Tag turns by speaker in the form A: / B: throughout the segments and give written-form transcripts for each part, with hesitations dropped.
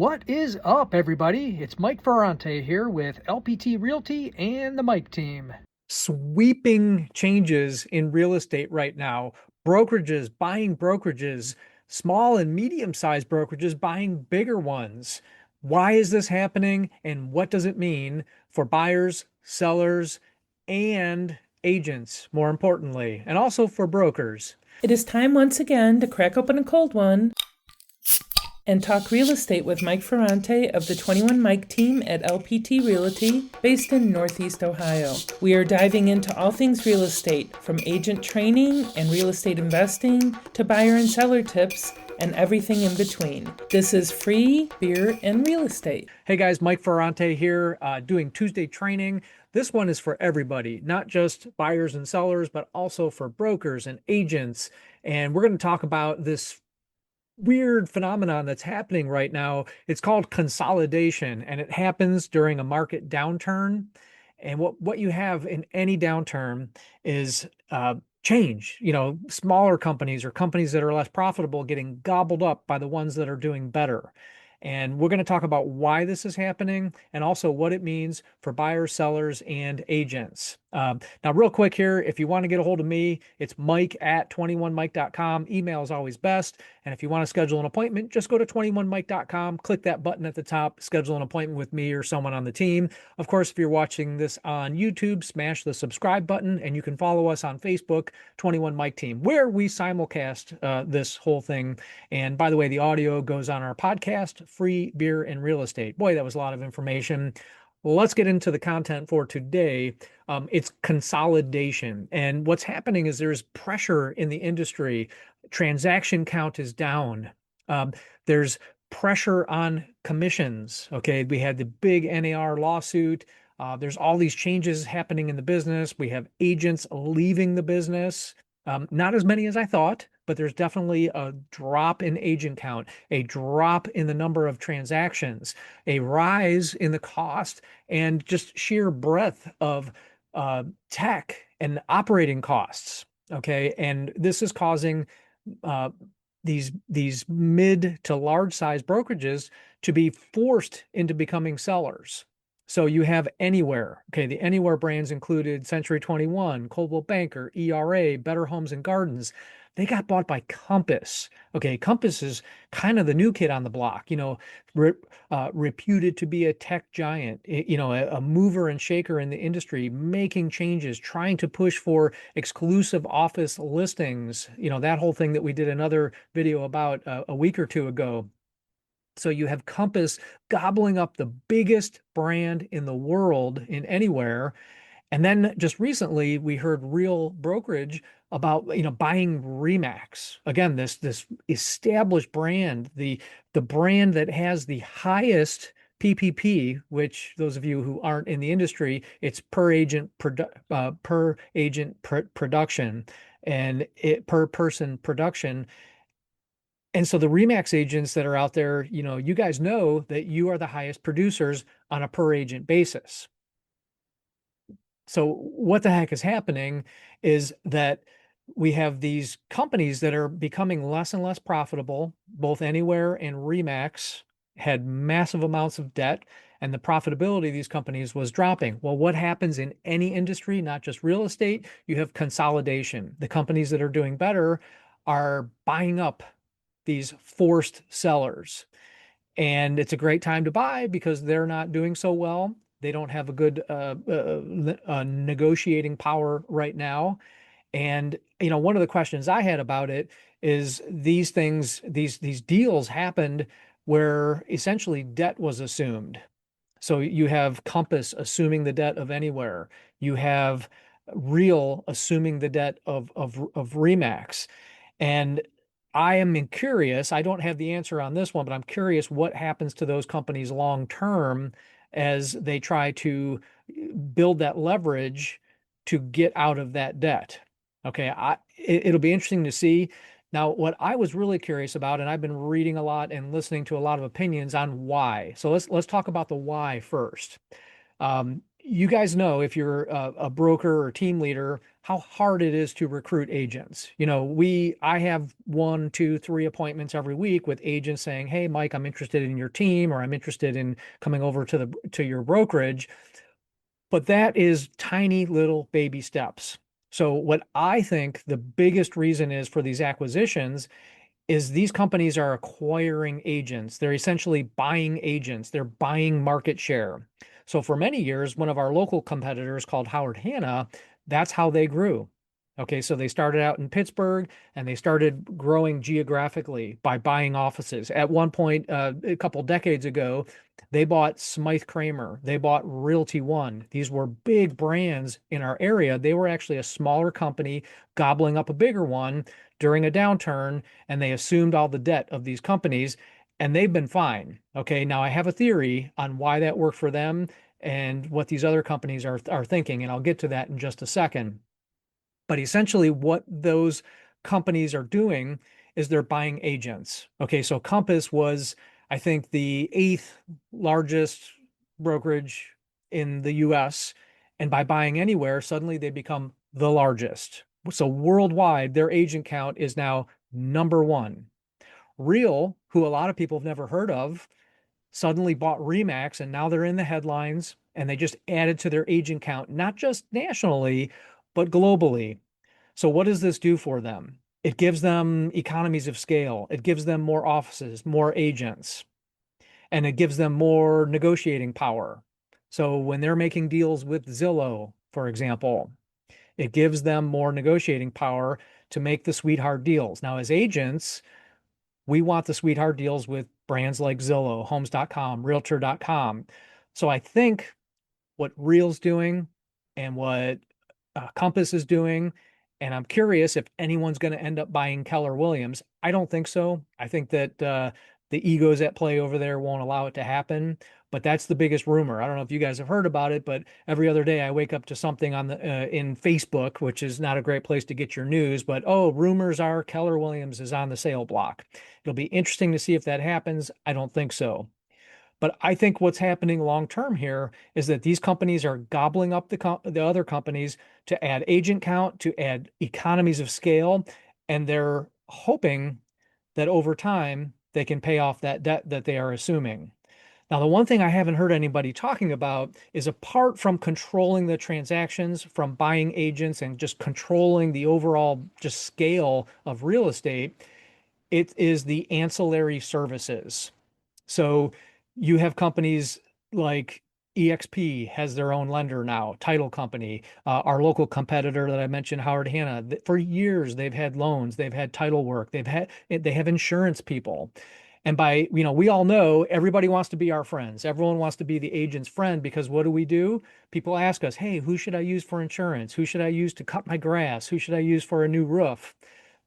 A: What is up, everybody? It's Mike Ferrante here with LPT Realty and the Mike team. Sweeping changes in real estate right now. Brokerages buying brokerages, small and medium-sized brokerages buying bigger ones. Why is this happening, and what does it mean for buyers, sellers, and agents, more importantly, and also for brokers?
B: It is time once again to crack open a cold one and talk real estate with Mike Ferrante of the 21 Mike team at LPT Realty, based in Northeast Ohio. We are diving into all things real estate, from agent training and real estate investing to buyer and seller tips and everything in between. This is free beer and real estate.
A: Hey guys, Mike Ferrante here, doing Tuesday training. This one is for everybody, not just buyers and sellers, but also for brokers and agents. And we're going to talk about this weird phenomenon that's happening right now. It's called consolidation, and it happens during a market downturn. And what you have in any downturn is change. Smaller companies or companies that are less profitable getting gobbled up by the ones that are doing better. And we're going to talk about why this is happening and also what it means for buyers, sellers, and agents. Now, real quick here, if you want to get a hold of me, it's mike@21mike.com. Email is always best. And if you want to schedule an appointment, just go to 21mike.com, click that button at the top, schedule an appointment with me or someone on the team. Of course, if you're watching this on YouTube, smash the subscribe button, and you can follow us on Facebook, 21 Mike Team, where we simulcast this whole thing. And by the way, the audio goes on our podcast, Free Beer and Real Estate. Boy, that was a lot of information. Well, let's get into the content for today. It's consolidation. And what's happening is there's pressure in the industry. Transaction count is down. There's pressure on commissions. Okay, we had the big NAR lawsuit. There's all these changes happening in the business. We have agents leaving the business. Not as many as I thought, but there's definitely a drop in agent count, a drop in the number of transactions, a rise in the cost, and just sheer breadth of tech and operating costs. Okay, and this is causing these mid to large size brokerages to be forced into becoming sellers. So you have Anywhere. Okay, the Anywhere brands included Century 21, Coldwell Banker, ERA, Better Homes and Gardens. They got bought by Compass. Okay, Compass is kind of the new kid on the block, reputed to be a tech giant, a mover and shaker in the industry, making changes, trying to push for exclusive office listings, that whole thing that we did another video about a week or two ago. So you have Compass gobbling up the biggest brand in the world in Anywhere. And then just recently we heard Real Brokerage about, buying Remax. Again, this established brand, the brand that has the highest PPP, which those of you who aren't in the industry, it's per agent production and per person production. And so the Remax agents that are out there, you guys know that you are the highest producers on a per agent basis. So what the heck is happening is that we have these companies that are becoming less and less profitable. Both Anywhere and Remax had massive amounts of debt, and the profitability of these companies was dropping. Well, what happens in any industry, not just real estate? You have consolidation. The companies that are doing better are buying up these forced sellers. And it's a great time to buy because they're not doing so well. They don't have a good negotiating power right now. And, one of the questions I had about it is these deals happened where essentially debt was assumed. So you have Compass assuming the debt of Anywhere. You have Real assuming the debt of Remax. And I am curious, I don't have the answer on this one, but I'm curious what happens to those companies long term as they try to build that leverage to get out of that debt. Okay, it'll be interesting to see. Now, what I was really curious about, and I've been reading a lot and listening to a lot of opinions on why. So let's talk about the why first. you guys know if you're a broker or team leader, how hard it is to recruit agents. I have one, two, three appointments every week with agents saying, "Hey, Mike, I'm interested in your team, or I'm interested in coming over to your brokerage." But that is tiny little baby steps. So what I think the biggest reason is for these acquisitions is these companies are acquiring agents. They're essentially buying agents. They're buying market share. So for many years, one of our local competitors called Howard Hanna, that's how they grew. Okay, so they started out in Pittsburgh and they started growing geographically by buying offices. At one point, a couple decades ago, they bought Smythe Kramer. They bought Realty One. These were big brands in our area. They were actually a smaller company gobbling up a bigger one during a downturn, and they assumed all the debt of these companies, and they've been fine. Okay, now I have a theory on why that worked for them and what these other companies are thinking, and I'll get to that in just a second. But essentially, what those companies are doing is they're buying agents. Okay, so Compass was, I think, the eighth largest brokerage in the US. And by buying anywhere, suddenly they become the largest. So worldwide, their agent count is now number one. Real, who a lot of people have never heard of, suddenly bought Remax and now they're in the headlines and they just added to their agent count, not just nationally, but globally. So what does this do for them? It gives them economies of scale. It gives them more offices, more agents, and it gives them more negotiating power. So when they're making deals with Zillow, for example, it gives them more negotiating power to make the sweetheart deals. Now, as agents, we want the sweetheart deals with brands like Zillow, Homes.com, Realtor.com. So I think what Real's doing and what Compass is doing. And I'm curious if anyone's going to end up buying Keller Williams. I don't think so. I think that the egos at play over there won't allow it to happen. But that's the biggest rumor. I don't know if you guys have heard about it, but every other day I wake up to something on the in Facebook, which is not a great place to get your news. But oh, rumors are Keller Williams is on the sale block. It'll be interesting to see if that happens. I don't think so. But I think what's happening long term here is that these companies are gobbling up the other companies to add agent count, to add economies of scale, and they're hoping that over time they can pay off that debt that they are assuming. Now, the one thing I haven't heard anybody talking about is apart from controlling the transactions, from buying agents and just controlling the overall just scale of real estate, it is the ancillary services. So you have companies like EXP has their own lender now, title company. Our local competitor that I mentioned, Howard Hanna, for years they've had loans, they've had title work, they have insurance people. And we all know everybody wants to be our friends. Everyone wants to be the agent's friend because what do? People ask us, hey, who should I use for insurance? Who should I use to cut my grass? Who should I use for a new roof?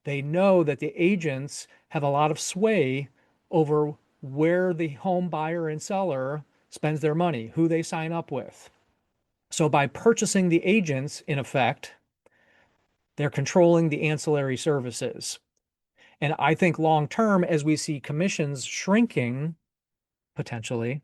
A: They know that the agents have a lot of sway over where the home buyer and seller spends their money, who they sign up with. So by purchasing the agents, in effect, they're controlling the ancillary services. And I think long term, as we see commissions shrinking potentially,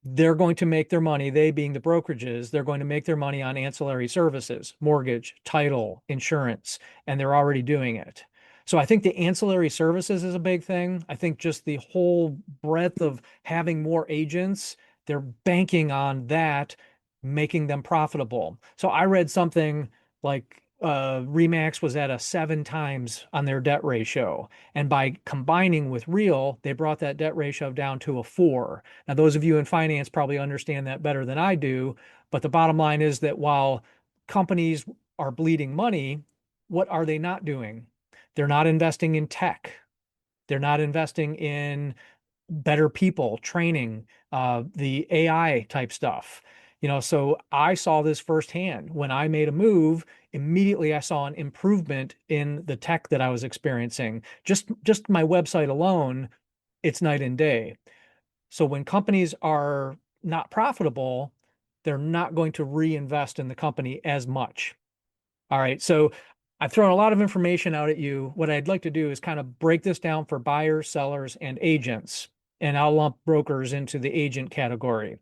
A: they're going to make their money, they being the brokerages, they're going to make their money on ancillary services, mortgage, title, insurance, and they're already doing it. So I think the ancillary services is a big thing. I think just the whole breadth of having more agents, they're banking on that, making them profitable. So I read something like Remax was at a 7 times on their debt ratio. And by combining with Real, they brought that debt ratio down to a 4. Now, those of you in finance probably understand that better than I do. But the bottom line is that while companies are bleeding money, what are they not doing? They're not investing in tech. They're not investing in better people, training, the AI type stuff. So I saw this firsthand. When I made a move, immediately I saw an improvement in the tech that I was experiencing. Just my website alone, it's night and day. So when companies are not profitable, they're not going to reinvest in the company as much. All right. So I've thrown a lot of information out at you. What I'd like to do is kind of break this down for buyers, sellers, and agents, and I'll lump brokers into the agent category.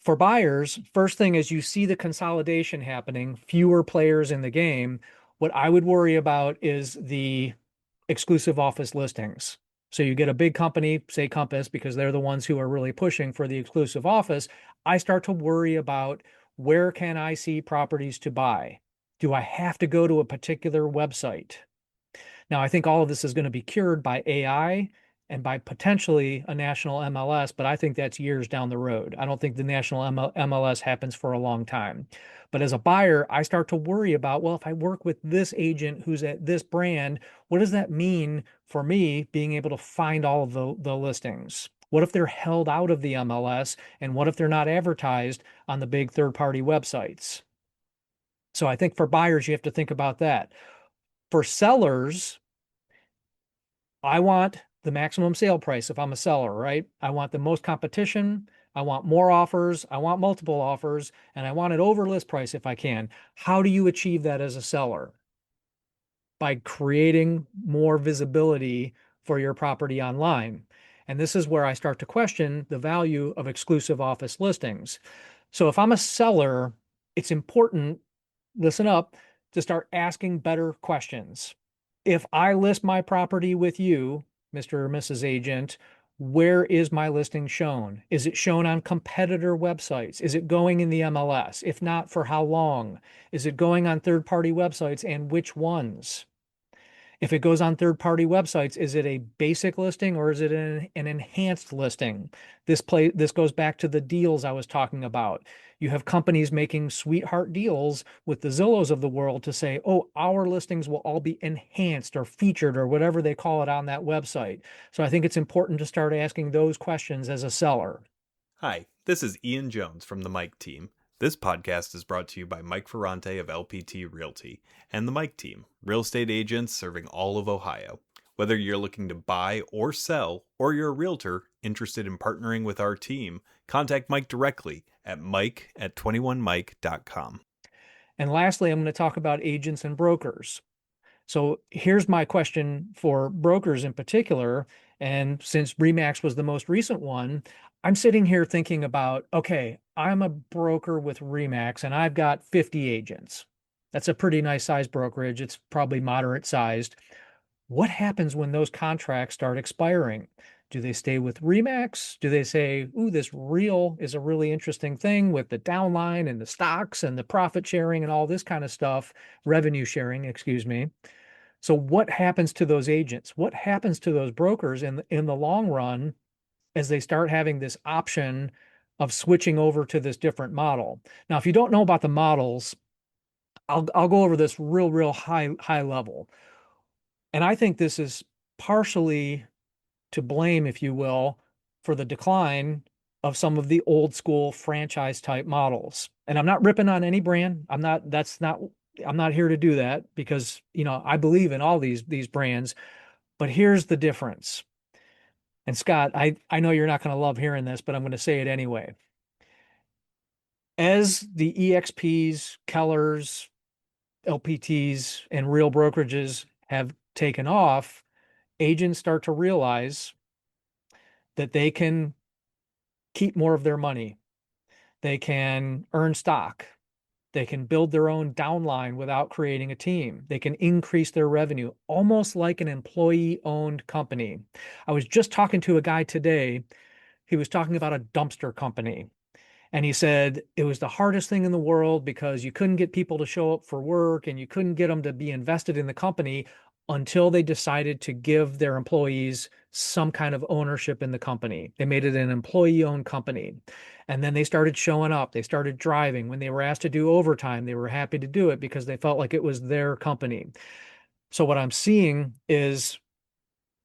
A: For buyers, first thing is you see the consolidation happening, fewer players in the game. What I would worry about is the exclusive office listings. So you get a big company, say Compass, because they're the ones who are really pushing for the exclusive office. I start to worry about where can I see properties to buy? Do I have to go to a particular website? Now, I think all of this is going to be cured by AI and by potentially a national MLS, but I think that's years down the road. I don't think the national MLS happens for a long time. But as a buyer, I start to worry about, well, if I work with this agent who's at this brand, what does that mean for me being able to find all of the listings? What if they're held out of the MLS? And what if they're not advertised on the big third-party websites? So I think for buyers, you have to think about that. For sellers, I want the maximum sale price if I'm a seller, right? I want the most competition. I want more offers. I want multiple offers, and I want it over list price if I can. How do you achieve that as a seller? By creating more visibility for your property online. And this is where I start to question the value of exclusive office listings. So if I'm a seller, it's important, listen up, to start asking better questions. If I list my property with you, Mr. or Mrs. Agent, where is my listing shown? Is it shown on competitor websites? Is it going in the MLS? If not, for how long? Is it going on third-party websites and which ones? If it goes on third-party websites, is it a basic listing or is it an enhanced listing? This goes back to the deals I was talking about. You have companies making sweetheart deals with the Zillows of the world to say, oh, our listings will all be enhanced or featured or whatever they call it on that website. So I think it's important to start asking those questions as a seller.
C: Hi, this is Ian Jones from the Mike team. This podcast is brought to you by Mike Ferrante of LPT Realty and the Mike team, real estate agents serving all of Ohio. Whether you're looking to buy or sell, or you're a realtor interested in partnering with our team, contact Mike directly at mike@21mike.com.
A: And lastly, I'm going to talk about agents and brokers. So here's my question for brokers in particular. And since Remax was the most recent one, I'm sitting here thinking about, okay, I'm a broker with Remax and I've got 50 agents. That's a pretty nice size brokerage. It's probably moderate sized. What happens when those contracts start expiring? Do they stay with Remax? Do they say, ooh, this real is a really interesting thing with the downline and the stocks and the profit sharing and all this kind of stuff, revenue sharing, excuse me. So what happens to those agents? What happens to those brokers in the long run as they start having this option of switching over to this different model? Now, if you don't know about the models, I'll go over this real high level. And I think this is partially to blame, if you will, for the decline of some of the old school franchise type models. And I'm not ripping on any brand. I'm not here to do that because, I believe in all these brands, but here's the difference. And Scott, I know you're not going to love hearing this, but I'm going to say it anyway. As the EXPs, Kellers, LPTs, and real brokerages have taken off, agents start to realize that they can keep more of their money. They can earn stock. They can build their own downline without creating a team. They can increase their revenue, almost like an employee-owned company. I was just talking to a guy today. He was talking about a dumpster company. And he said it was the hardest thing in the world because you couldn't get people to show up for work and you couldn't get them to be invested in the company until they decided to give their employees some kind of ownership in the company. They made it an employee-owned company. And then they started showing up. They started driving. When they were asked to do overtime, they were happy to do it because they felt like it was their company. So what I'm seeing is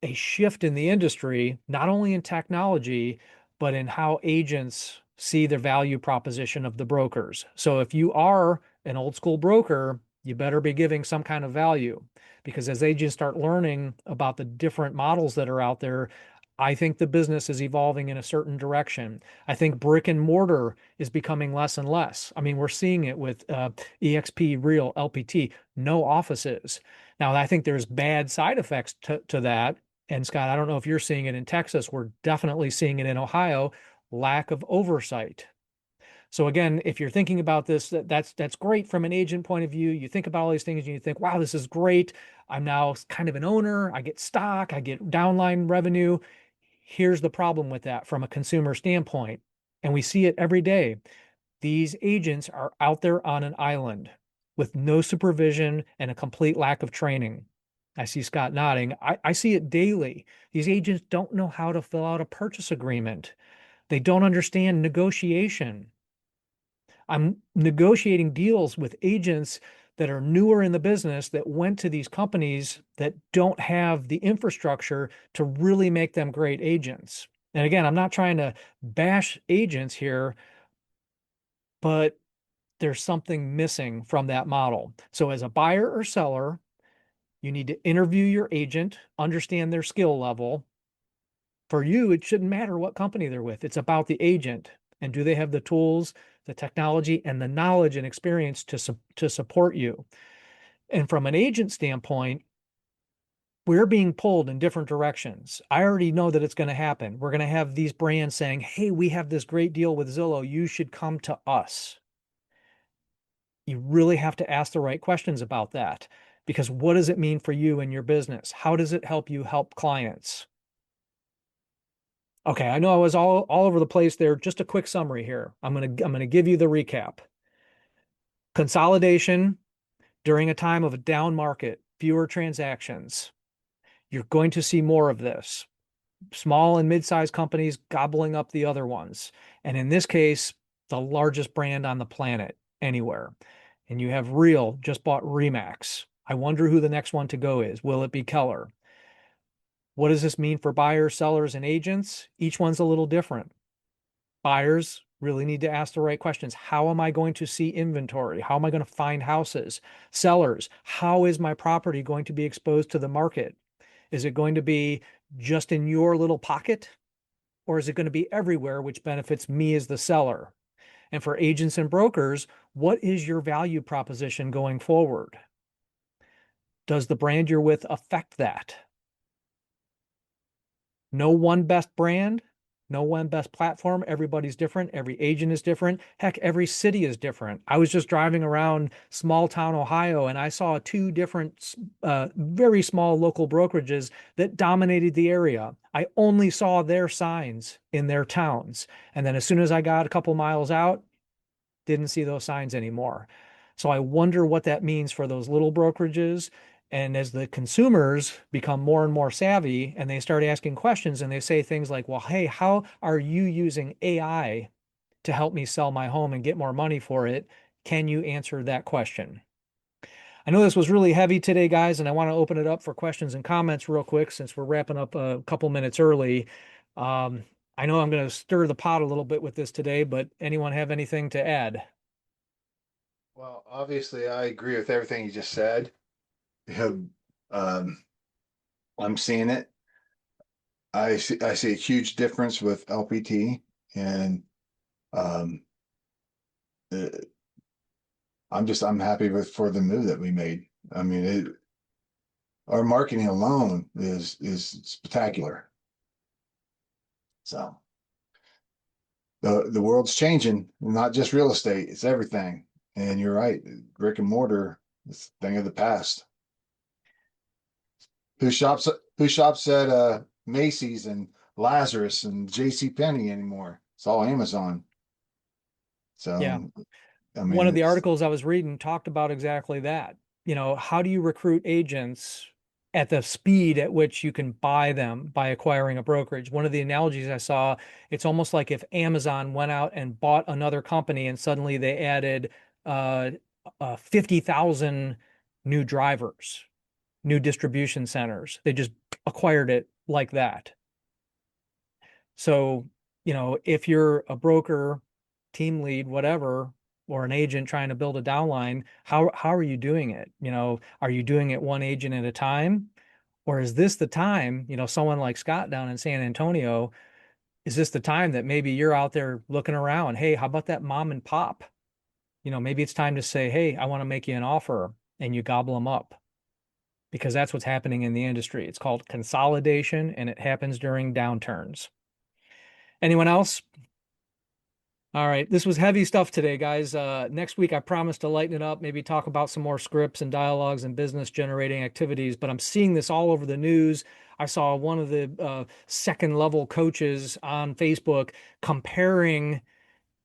A: a shift in the industry, not only in technology, but in how agents see the value proposition of the brokers. So if you are an old school broker, you better be giving some kind of value because as agents start learning about the different models that are out there, I think the business is evolving in a certain direction. I think brick and mortar is becoming less and less. I mean, we're seeing it with EXP, Real, LPT, no offices. Now, I think there's bad side effects to that. And Scott, I don't know if you're seeing it in Texas. We're definitely seeing it in Ohio, lack of oversight. So again, if you're thinking about this, that's great from an agent point of view. You think about all these things and you think, wow, this is great. I'm now kind of an owner. I get stock, I get downline revenue. Here's the problem with that from a consumer standpoint. And we see it every day. These agents are out there on an island with no supervision and a complete lack of training. I see Scott nodding. I see it daily. These agents don't know how to fill out a purchase agreement. They don't understand negotiation. I'm negotiating deals with agents that are newer in the business that went to these companies that don't have the infrastructure to really make them great agents. And again, I'm not trying to bash agents here, but there's something missing from that model. So as a buyer or seller, you need to interview your agent, understand their skill level. For you, it shouldn't matter what company they're with. It's about the agent. And do they have the tools, the technology, and the knowledge and experience to support you? And from an agent standpoint, we're being pulled in different directions. I already know that it's going to happen. We're going to have these brands saying, hey, we have this great deal with Zillow. You should come to us. You really have to ask the right questions about that, because what does it mean for you and your business? How does it help you help clients? Okay, I know I was all over the place there. Just a quick summary here. I'm gonna give you the recap. Consolidation during a time of a down market, fewer transactions. You're going to see more of this. Small and mid-sized companies gobbling up the other ones. And in this case, the largest brand on the planet anywhere. And you have Real just bought Remax. I wonder who the next one to go is. Will it be Keller? What does this mean for buyers, sellers, and agents? Each one's a little different. Buyers really need to ask the right questions. How am I going to see inventory? How am I going to find houses? Sellers, how is my property going to be exposed to the market? Is it going to be just in your little pocket? Or is it going to be everywhere, which benefits me as the seller? And for agents and brokers, what is your value proposition going forward? Does the brand you're with affect that? No one best brand, no one best platform. Everybody's different. Every agent is different. Heck, every city is different. I was just driving around small town Ohio and I saw two different, very small local brokerages that dominated the area. I only saw their signs in their towns. And then as soon as I got a couple miles out, didn't see those signs anymore. So I wonder what that means for those little brokerages. And as the consumers become more and more savvy and they start asking questions and they say things like, well, hey, how are you using AI to help me sell my home and get more money for it? Can you answer that question? I know this was really heavy today, guys, and I want to open it up for questions and comments real quick since we're wrapping up a couple minutes early. I know I'm going to stir the pot a little bit with this today, but anyone have anything to add?
D: Well, obviously, I agree with everything you just said. Um, I'm seeing it. I see a huge difference with LPT, and um, uh, I'm happy with for the move that we made. I mean, our marketing alone is spectacular. So the world's changing, not just real estate; it's everything. And you're right, brick and mortar is a thing of the past. Who shops who shops at Macy's and Lazarus and JC Penney anymore? It's all Amazon.
A: Yeah.
D: So I
A: One
D: mean
A: of the
D: it's
A: articles I was reading talked about exactly that. How do you recruit agents at the speed at which you can buy them by acquiring a brokerage? One of the analogies I saw, it's almost like if Amazon went out and bought another company and suddenly they added uh, 50,000 new drivers, new distribution centers. They just acquired it like that. So, if you're a broker, team lead, whatever, or an agent trying to build a downline, how are you doing it? Are you doing it one agent at a time? Or is this the time, someone like Scott down in San Antonio, is this the time that maybe you're out there looking around? Hey, how about that mom and pop? Maybe it's time to say, hey, I want to make you an offer, and you gobble them up, because that's what's happening in the industry. It's called consolidation and it happens during downturns. Anyone else? All right. This was heavy stuff today, guys. Next week, I promise to lighten it up, maybe talk about some more scripts and dialogues and business generating activities. But I'm seeing this all over the news. I saw one of the second level coaches on Facebook comparing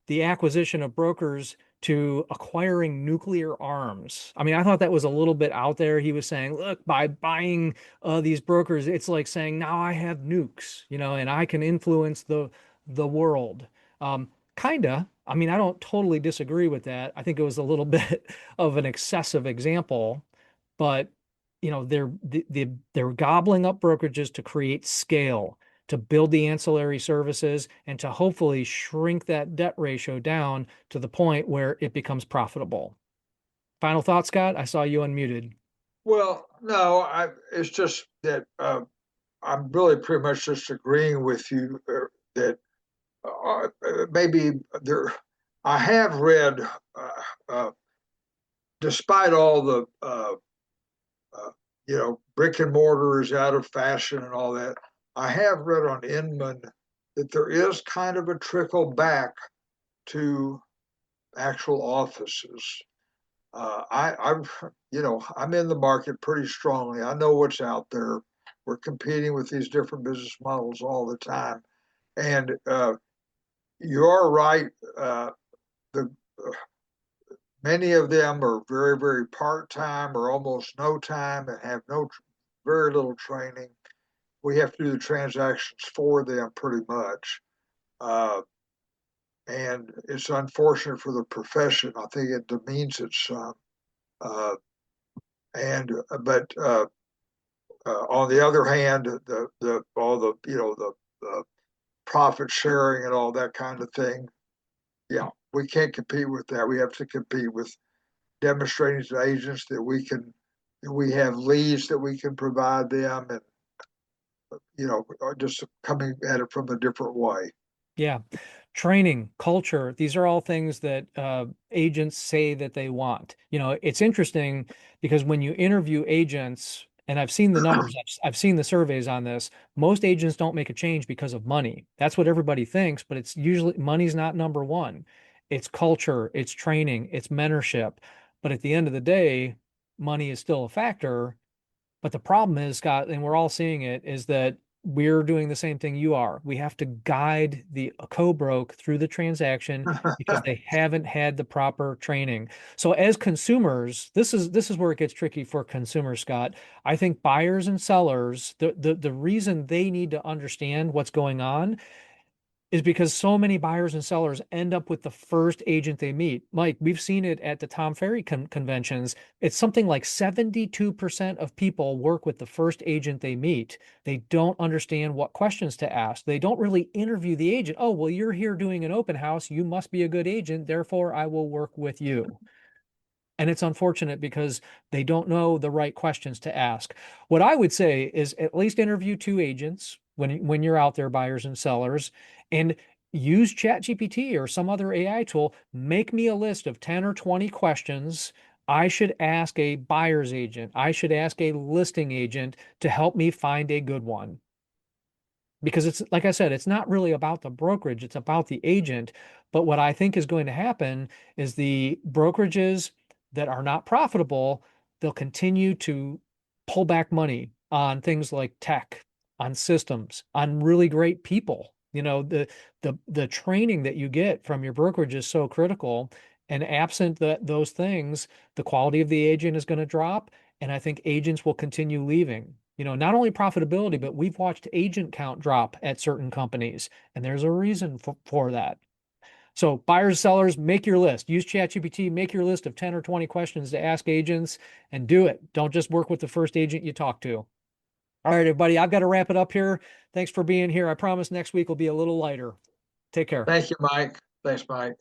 A: the acquisition of brokers to acquiring nuclear arms. I mean, I thought that was a little bit out there. He was saying, look, by buying these brokers, it's like saying, now I have nukes, and I can influence the world. Kinda. I mean, I don't totally disagree with that. I think it was a little bit of an excessive example, but they're gobbling up brokerages to create scale, to build the ancillary services, and to hopefully shrink that debt ratio down to the point where it becomes profitable. Final thought, Scott? I saw you unmuted.
E: Well, no, it's just that I'm really pretty much just agreeing with you that maybe there. I have read, despite all the brick and mortar is out of fashion and all that. I have read on Inman that there is kind of a trickle back to actual offices. I'm in the market pretty strongly. I know what's out there. We're competing with these different business models all the time, and you are right. The Many of them are very, very part-time or almost no time and have very little training. We have to do the transactions for them pretty much. And it's unfortunate for the profession. I think it demeans it some. But on the other hand, the profit sharing and all that kind of thing, yeah, we can't compete with that. We have to compete with demonstrating to agents that we have leads that we can provide them, and just coming at it from a different way.
A: Yeah. Training, culture, these are all things that agents say that they want. It's interesting because when you interview agents, and I've seen the numbers, I've seen the surveys on this, most agents don't make a change because of money. That's what everybody thinks, but it's usually money's not number one. It's culture, it's training, it's mentorship. But at the end of the day, money is still a factor. But the problem is, Scott, and we're all seeing it, is that we're doing the same thing you are. We have to guide the co-broke through the transaction because they haven't had the proper training. So as consumers, this is where it gets tricky for consumers, Scott. I think buyers and sellers, the reason they need to understand what's going on is because so many buyers and sellers end up with the first agent they meet. Mike, we've seen it at the Tom Ferry conventions. It's something like 72% of people work with the first agent they meet. They don't understand what questions to ask. They don't really interview the agent. Oh, well, you're here doing an open house. You must be a good agent. Therefore, I will work with you. And it's unfortunate because they don't know the right questions to ask. What I would say is at least interview two agents when you're out there, buyers and sellers, and use ChatGPT or some other AI tool. Make me a list of 10 or 20 questions I should ask a buyer's agent. I should ask a listing agent to help me find a good one. Because it's like I said, it's not really about the brokerage, it's about the agent. But what I think is going to happen is the brokerages that are not profitable, they'll continue to pull back money on things like tech, on systems, on really great people. The training that you get from your brokerage is so critical. And absent those things, the quality of the agent is going to drop. And I think agents will continue leaving. Not only profitability, but we've watched agent count drop at certain companies. And there's a reason for that. So buyers, sellers, make your list. Use ChatGPT, make your list of 10 or 20 questions to ask agents and do it. Don't just work with the first agent you talk to. All right, everybody, I've got to wrap it up here. Thanks for being here. I promise next week will be a little lighter. Take care.
E: Thank you, Mike. Thanks, Mike.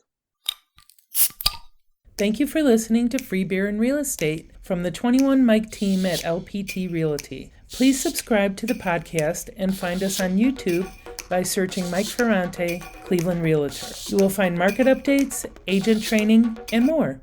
B: Thank you for listening to Free Beer and Real Estate from the 21 Mike team at LPT Realty. Please subscribe to the podcast and find us on YouTube by searching Mike Ferrante, Cleveland Realtor. You will find market updates, agent training, and more.